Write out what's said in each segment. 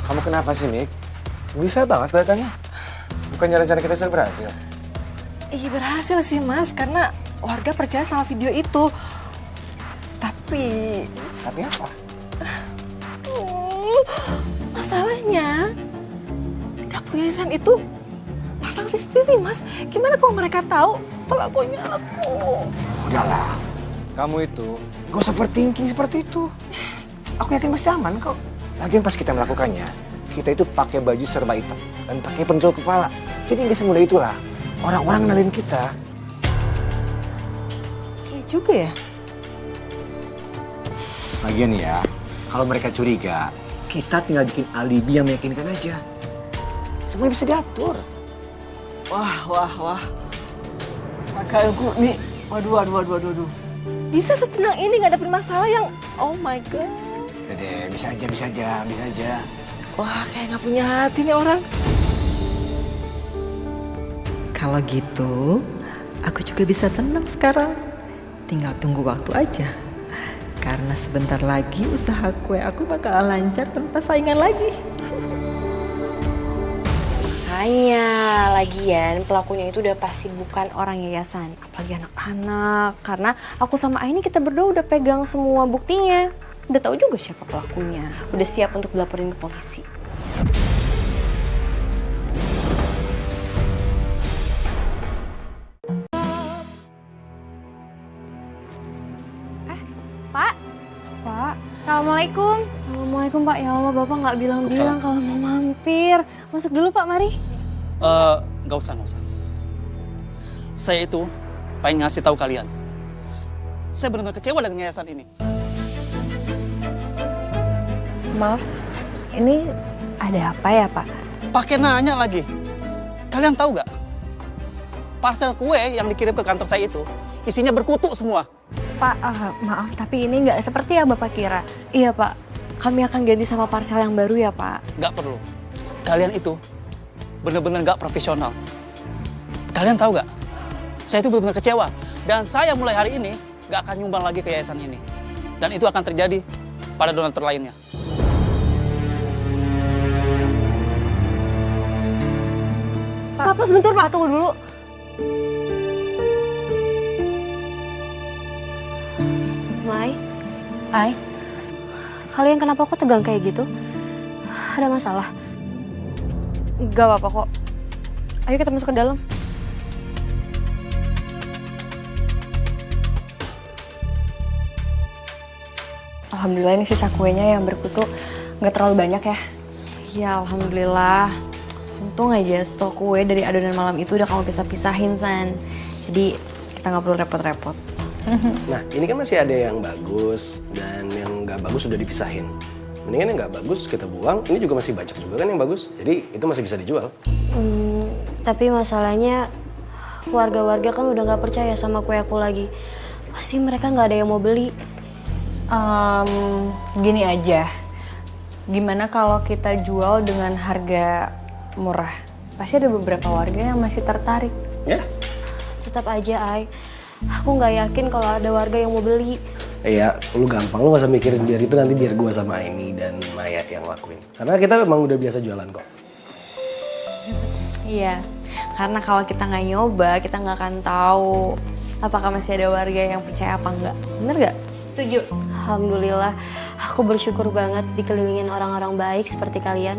Kamu kenapa sih, Mik? Bisa banget kelihatannya. Bukannya rencana kita sudah berhasil? Iya berhasil sih Mas, karena warga percaya sama video itu. Tapi Apa? Masalahnya di dapur yayasan itu pasang CCTV Mas. Gimana kalau mereka tahu pelakunya aku? Udahlah, kamu itu gak usah overthinking seperti itu. Aku yakin masih aman kok. Lagian pas kita melakukannya, kita itu pakai baju serba hitam dan pakai pentul kepala. Jadi nggak semudah itulah orang-orang kenalin kita. Iya juga ya. Lagian ya, kalau mereka curiga, kita tinggal bikin alibi yang meyakinkan aja. Semuanya bisa diatur. Wah. Makanya nih, waduh. Bisa setenang ini ngadepin masalah yang, oh my god. Udah deh, bisa aja. Wah, kayak nggak punya hati nih orang. Kalau gitu, aku juga bisa tenang sekarang. Tinggal tunggu waktu aja. Karena sebentar lagi usaha kue aku bakalan lancar tanpa saingan lagi. Hanya lagian pelakunya itu udah pasti bukan orang yayasan, apalagi anak-anak. Karena aku sama Aini kita berdua udah pegang semua buktinya. Udah tahu juga siapa pelakunya. Udah siap untuk dilaporin ke polisi. Pak. Assalamualaikum. Assalamualaikum Pak. Ya Allah, Bapak nggak bilang-bilang kalau mau mampir. Masuk dulu Pak, mari. Nggak usah. Saya itu pengen ngasih tahu kalian. Saya benar-benar kecewa dengan yayasan ini. Maaf, ini ada apa ya Pak? Pakai nanya lagi. Kalian tahu nggak? Parcel kue yang dikirim ke kantor saya itu isinya berkutu semua. Pak, maaf tapi ini nggak seperti yang Bapak kira. Iya Pak, kami akan ganti sama parcel yang baru ya Pak. Nggak perlu. Kalian itu benar-benar nggak profesional. Kalian tahu nggak? Saya itu benar-benar kecewa. Dan saya mulai hari ini nggak akan nyumbang lagi ke yayasan ini. Dan itu akan terjadi pada donatur lainnya. Pak, sebentar Pak, tunggu dulu. Ai, kalian kenapa kok tegang kayak gitu? Ada masalah? Gak apa-apa kok. Ayo kita masuk ke dalam. Alhamdulillah ini sisa kuenya yang berkutu nggak terlalu banyak ya. Ya alhamdulillah. Untung aja stok kue dari adonan malam itu udah kamu pisah-pisahin San. Jadi kita nggak perlu repot-repot. Nah, ini kan masih ada yang bagus dan yang nggak bagus sudah dipisahin. Mendingan yang nggak bagus kita buang. Ini juga masih banyak juga kan yang bagus. Jadi itu masih bisa dijual. Tapi masalahnya warga-warga kan udah nggak percaya sama kue aku lagi. Pasti mereka nggak ada yang mau beli. Gini aja. Gimana kalau kita jual dengan harga murah? Pasti ada beberapa warga yang masih tertarik. Ya? Tetap aja, Ai. Aku nggak yakin kalau ada warga yang mau beli. Iya, lu gampang. Lu gak usah mikirin biar itu nanti biar gua sama Aini dan Maya yang lakuin. Karena kita memang udah biasa jualan kok. Iya, karena kalau kita nggak nyoba, kita nggak akan tahu apakah masih ada warga yang percaya apa enggak. Bener nggak? Setuju. Alhamdulillah, aku bersyukur banget dikelilingin orang-orang baik seperti kalian.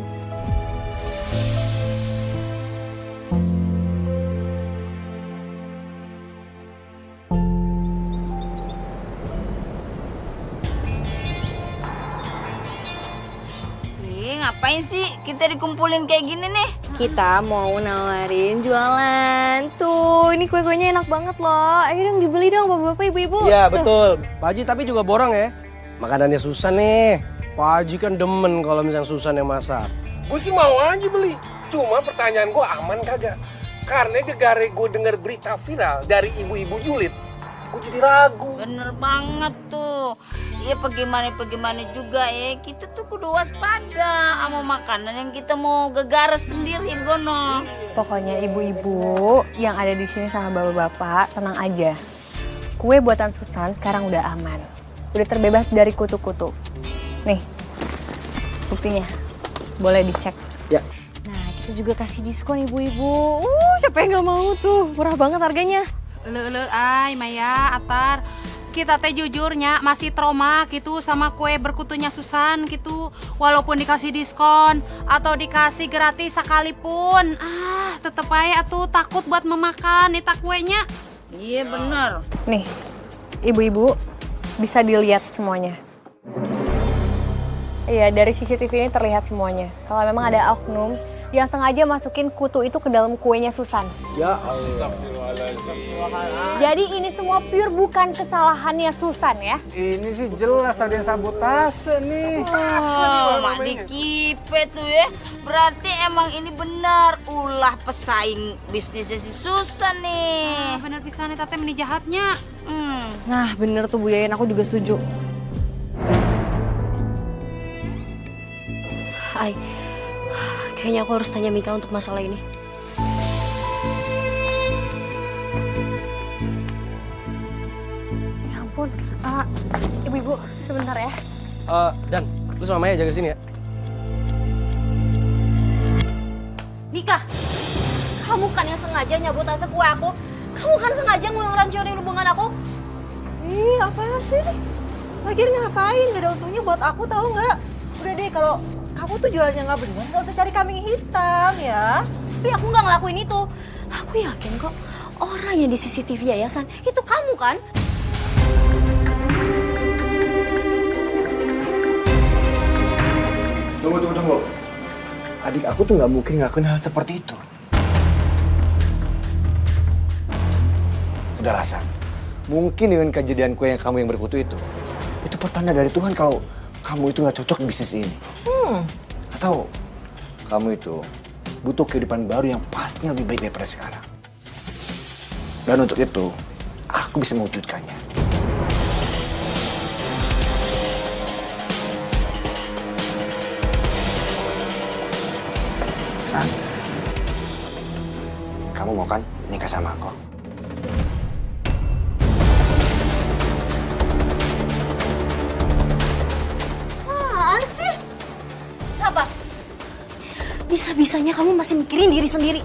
Ngapain sih kita dikumpulin kayak gini nih? Kita mau nawarin jualan. Tuh, ini kue-kuenya enak banget loh. Ayo dong dibeli dong bapak-bapak, ibu-ibu. Iya, betul. Pak Haji tapi juga borong ya. Makanannya Susan nih. Pak Haji kan demen kalau misalnya Susan yang masak. Gue sih mau aja beli. Cuma pertanyaan gue aman kagak? Karena gara gue denger berita viral dari ibu-ibu julid, gue jadi ragu. Bener banget tuh. Ya bagaimana juga ya. Kita tuh kudu waspada sama makanan yang kita mau gegares sendiri gono. Pokoknya ibu-ibu yang ada di sini sama bapak-bapak tenang aja. Kue buatan Susan sekarang udah aman. Udah terbebas dari kutu-kutu. Nih, buktinya. boleh dicek. Ya. Nah, kita juga kasih diskon ibu-ibu. Siapa yang gak mau tuh? Murah banget harganya. Ay Maya, Atar, kita teh jujurnya masih trauma gitu sama kue berkutunya Susan gitu. Walaupun dikasih diskon atau dikasih gratis sekalipun, tetep aja tuh takut buat memakan nita kuenya. Iya bener. Nih, ibu-ibu bisa dilihat semuanya. Iya, dari CCTV ini terlihat semuanya. Kalau memang ada oknum yang sengaja masukin kutu itu ke dalam kuenya Susan. Ya Allah. Jadi ini semua pure bukan kesalahannya Susan ya. Ini sih jelas ada yang sabotase nih. Mak dikipe tuh ya. Berarti emang ini benar ulah pesaing bisnisnya si Susan nih. Bener pisan nih tante meni jahatnya. Nah, bener tuh Bu Yayan, aku juga setuju. Ai, kayaknya aku harus tanya Mika untuk masalah ini. Ya ampun, ibu-ibu sebentar ya. Dan, lu sama Maya jaga sini ya. Mika, kamu kan yang sengaja nyabotase kue aku. Kamu kan sengaja ngerancurin hubungan aku. Ih, apaan sih? Lagian ngapain? Gak ada untungnya buat aku, tahu nggak? Udah deh, kalau kamu tuh jualnya nggak bener, nggak usah cari kambing hitam ya. Tapi aku nggak ngelakuin itu. Aku yakin kok orang yang di CCTV yayasan itu kamu kan? Tunggu. Adik aku tuh nggak mungkin ngelakuin hal seperti itu. Udahlah, San. Mungkin dengan kejadian kue yang kamu yang berkutu itu pertanda dari Tuhan kalau kamu itu nggak cocok di bisnis ini. Atau kamu itu butuh kehidupan baru yang pastinya lebih baik daripada sekarang. Dan untuk itu, aku bisa mewujudkannya. San, kamu mau kan nikah sama aku? Apaan sih? Apa? Bisa-bisanya kamu masih mikirin diri sendiri.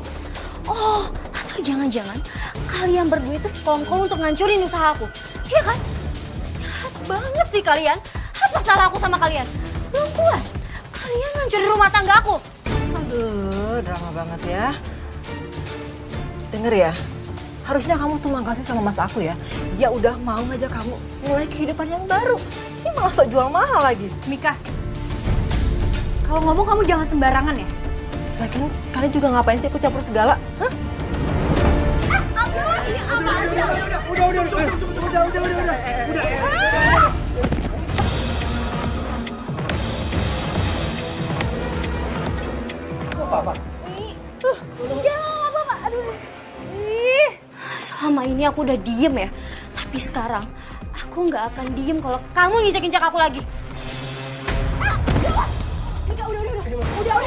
Oh, atau jangan-jangan kalian berdua itu sekongkol untuk ngancurin usaha aku. Iya kan? Jahat banget sih kalian. Apa salah aku sama kalian? Belum puas? Kalian ngancurin rumah tangga aku. Aduh, drama banget ya. Denger ya, harusnya kamu tuh makasih sama mas aku ya. Dia udah mau ngajak kamu mulai kehidupan yang baru. Ini malah sok jual mahal lagi. Mika, kalau ngomong kamu jangan sembarangan ya. Lagian kalian juga ngapain sih ikut campur segala? Hah? Selama ini aku udah diem ya. Tapi sekarang aku nggak akan diem kalau kamu nginjak-injak aku lagi. Mika, udah, cukup, udah.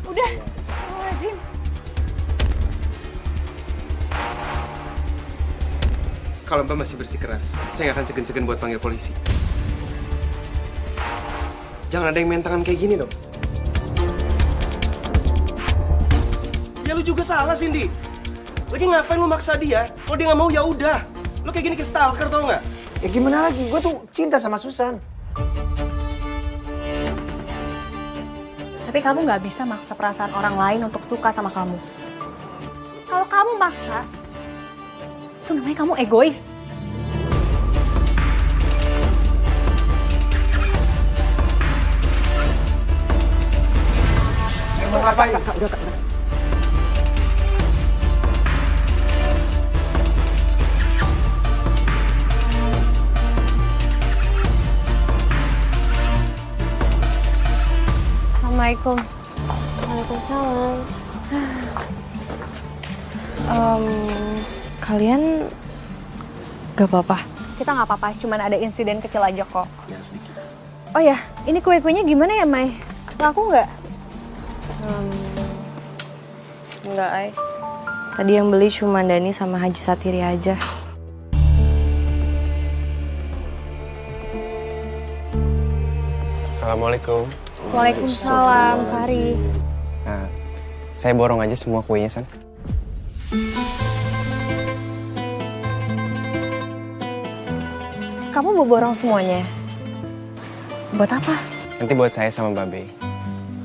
Udah. Kalau Mbak masih bersikeras, saya nggak akan segan-segan buat panggil polisi. Jangan ada yang main tangan kayak gini dong. Ya lu juga salah, Cindy. Lagi ngapain lu maksa dia? Kalau dia nggak mau ya udah. Lu kayak gini ke stalker tau nggak? Ya gimana lagi? Gue tuh cinta sama Susan. Tapi kamu nggak bisa maksa perasaan orang lain untuk suka sama kamu. Kalau kamu maksa, itu namanya kamu egois. Mau ngapain? Udah. Assalamualaikum. Waalaikumsalam. Kalian gak apa-apa? Kita gak apa-apa, cuman ada insiden kecil aja kok. Ya sedikit. Oh ya, ini kue-kuenya gimana ya, Mai? Laku nggak? Enggak, Ay. Tadi yang beli cuma Dani sama Haji Satiri aja. Assalamualaikum. Waalaikumsalam, Fahri. Nah, saya borong aja semua kuenya, San. Kamu mau borong semuanya? Buat apa? Nanti buat saya sama Mbak Be.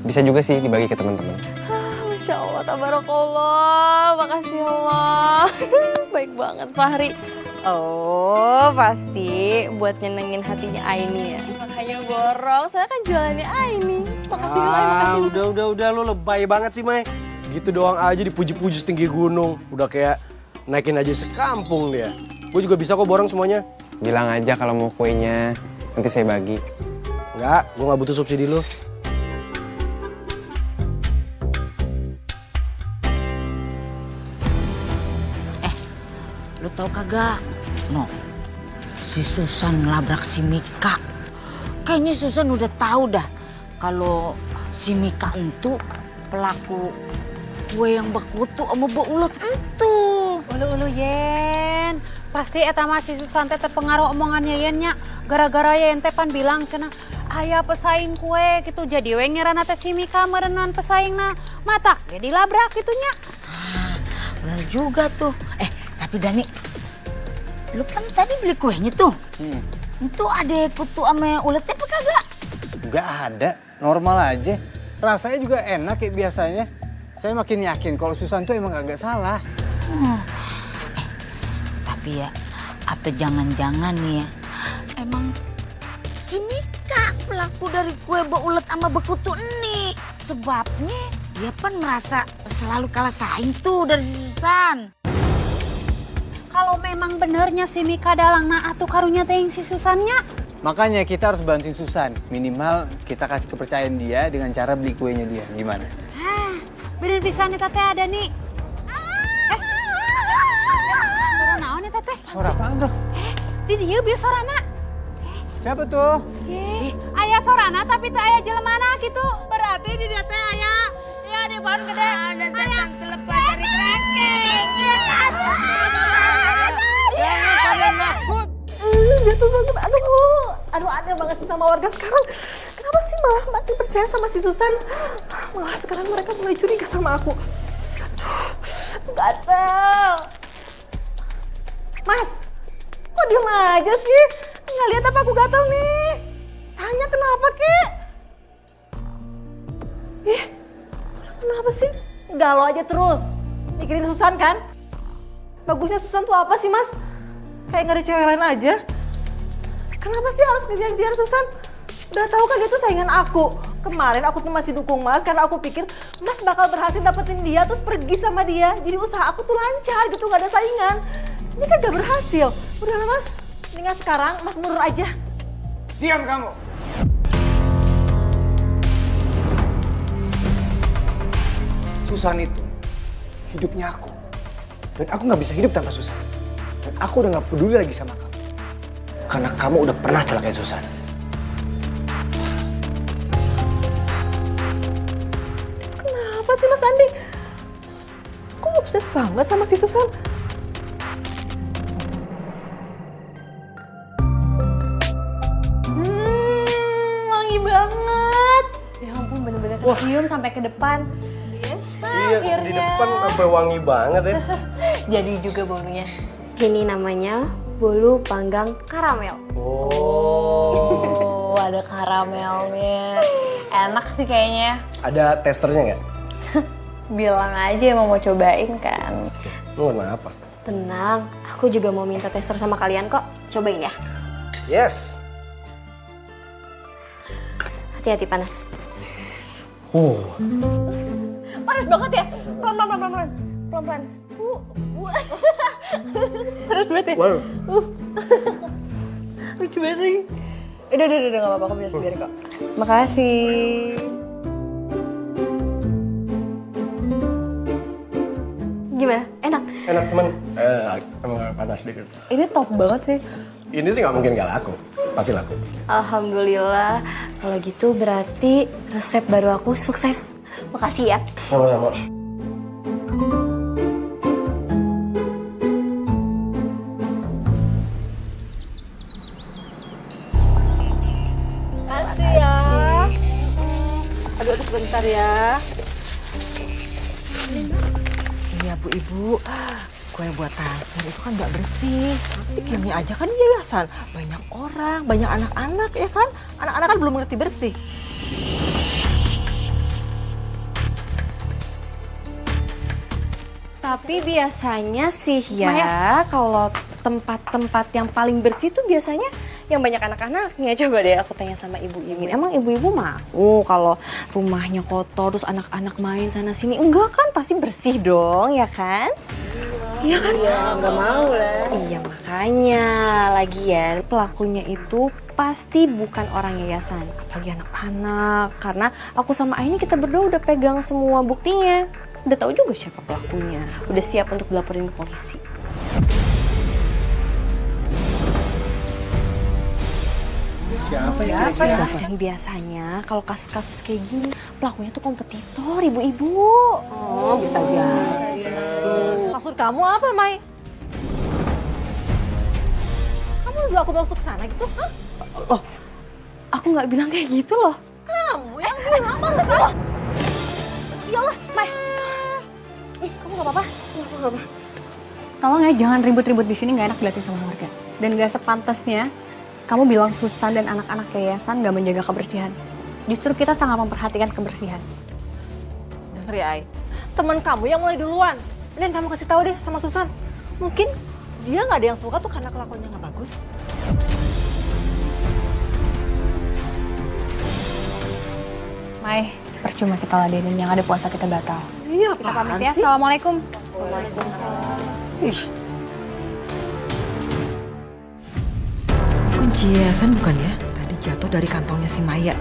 Bisa juga sih dibagi ke teman-teman. Masya Allah, tabarakallah. Makasih Allah. Baik banget, Fahri. Oh, pasti buat nyenengin hatinya Aini ya. Makanya borong, saya kan jualannya Aini. Makasih, Mai. Makasih. Udah, lo lebay banget sih, Mai. Gitu doang aja dipuji-puji setinggi gunung. Udah kayak naikin aja sekampung dia. Gue juga bisa kok borong semuanya. Bilang aja kalau mau kuenya, nanti saya bagi. Enggak, gue gak butuh subsidi lo. Lu tau kagak? No, si Susan ngelabrak si Mika. Kayaknya Susan udah tahu dah kalau si Mika itu pelaku kue yang bekutu sama Bu Ulut itu. Ulu Yen, pasti eta mah si Susan teh terpengaruh omongannya Yennya. Gara-gara Yen teh pan bilang cenah aya pesaing kue gitu, jadi we ngerana teh si Mika merenan pesaingna. Matak ya dilabrak gitunya. Bener juga tuh. Tapi Dani, lu kan tadi beli kuenya tuh. Itu ada kutu sama uletnya apa kagak? Nggak ada, normal aja. Rasanya juga enak kayak biasanya. Saya makin yakin kalau Susan tuh emang agak salah. Tapi ya, apa jangan-jangan nih ya, emang si Mika pelaku dari kue beulet sama bekutu ini. Sebabnya dia kan merasa selalu kalah saing tuh dari si Susan. Kalau memang benernya si Mika dalang na atuh karunya teh si Susannya. Makanya kita harus bantuin Susan. Minimal kita kasih kepercayaan dia dengan cara beli kuenya dia. Gimana? Bener bisa nih teteh ada nih. Suara naon nih teteh? Suara apaan bro? Di dieu bieu sorana. Siapa tuh? Aya sorana tapi teu aya jelemana gitu. Berarti di dieu teh aya ya di pohon gede. Ada setan terlepas dari kerangkeng. Jangan kalian takut. Jatuh banget, aduh aneh banget sih sama warga sekarang. Kenapa sih malah mati percaya sama si Susan? Malah sekarang mereka mulai curiga sama aku. Gatel. Mas, kok diem aja sih? Nggak lihat apa aku gatel nih? Tanya kenapa, Kek? Ih, kenapa sih? Galau aja terus. Mikirin Susan kan? Bagusnya Susan tuh apa sih, Mas? Kayak nggak ada cewek lain aja. Kenapa sih harus ngejar-ngejar Susan? Udah tahu kan dia tuh saingan aku. Kemarin aku tuh masih dukung Mas karena aku pikir Mas bakal berhasil dapetin dia terus pergi sama dia. Jadi usaha aku tuh lancar gitu, nggak ada saingan. Ini kan gak berhasil. Udahlah Mas, mendingan sekarang Mas mundur aja. Diam kamu. Susan itu hidupnya aku. Dan aku nggak bisa hidup tanpa Susan. Dan aku udah nggak peduli lagi sama kamu. Karena kamu udah pernah celakain Susan. Kenapa sih Mas Andi? Kok obses banget sama si Susan? Wangi banget. Ya ampun, bener-bener kecium sampai ke depan. Iya, di depan sampai wangi banget ya. Jadi juga baunya. Ini namanya bolu panggang karamel. Oh, ada karamelnya. Enak sih kayaknya. Ada testernya nggak? Bilang aja emang mau cobain kan. Lu warna apa? Tenang, aku juga mau minta tester sama kalian kok. Cobain ya. Yes. Hati-hati panas. Panas banget ya? Pelan-pelan. Pelan-pelan. Panas banget ya? Wow. Lucu banget sih. Udah, gak apa-apa, aku bisa sendiri kok. Makasih. Gimana? Enak? Enak teman. Emang panas dikit. Ini top banget sih. Ini sih nggak mungkin gak laku. Pasti laku. Alhamdulillah. Kalau gitu berarti resep baru aku sukses. Makasih ya. Sama-sama. Makasih ya. Duduk sebentar ya. Iya Bu Ibu, kue buatan Sen itu kan nggak bersih. Ini aja kan yayasan, banyak orang, banyak anak-anak ya kan. Anak-anak kan belum ngerti bersih. Tapi biasanya sih ya, kalau tempat-tempat yang paling bersih tuh biasanya yang banyak anak-anaknya. Coba deh aku tanya sama ibu-ibu. Emang ibu-ibu mau kalau rumahnya kotor terus anak-anak main sana sini? Enggak kan, pasti bersih dong, ya kan? Iya kan? Iya, nggak mau lah. Iya makanya, lagian pelakunya itu pasti bukan orang yayasan, apalagi anak-anak. Karena aku sama Aini kita berdua udah pegang semua buktinya. Udah tahu juga siapa pelakunya. Udah siap untuk dilaporin ke polisi. Siapa ya? Dan biasanya kalau kasus-kasus kayak gini pelakunya tuh kompetitor, ibu-ibu. Oh, bisa jadi. Maksud kamu apa, Mai? Kamu nuduh aku masuk ke sana gitu? Hah? Loh, aku nggak bilang kayak gitu loh. Kamu yang bilang maksud kamu? Ya Allah, Mai. Kamu gak apa-apa? Aku gak apa-apa. Tolong ya jangan ribut-ribut di sini, nggak enak dilihatin sama warga. Dan gak sepantasnya kamu bilang Susan dan anak-anak yayasan gak menjaga kebersihan. Justru kita sangat memperhatikan kebersihan. Dengar ya, Ai. Teman kamu yang mulai duluan. Dan kamu kasih tahu deh sama Susan. Mungkin dia nggak ada yang suka tuh karena kelakuannya nggak bagus. Mai, percuma kita ladenin, yang ada puasa kita batal. Iya, Kita pamit ya, Assalamualaikum. Kunci yayasan bukan ya? Tadi jatuh dari kantongnya si Maya.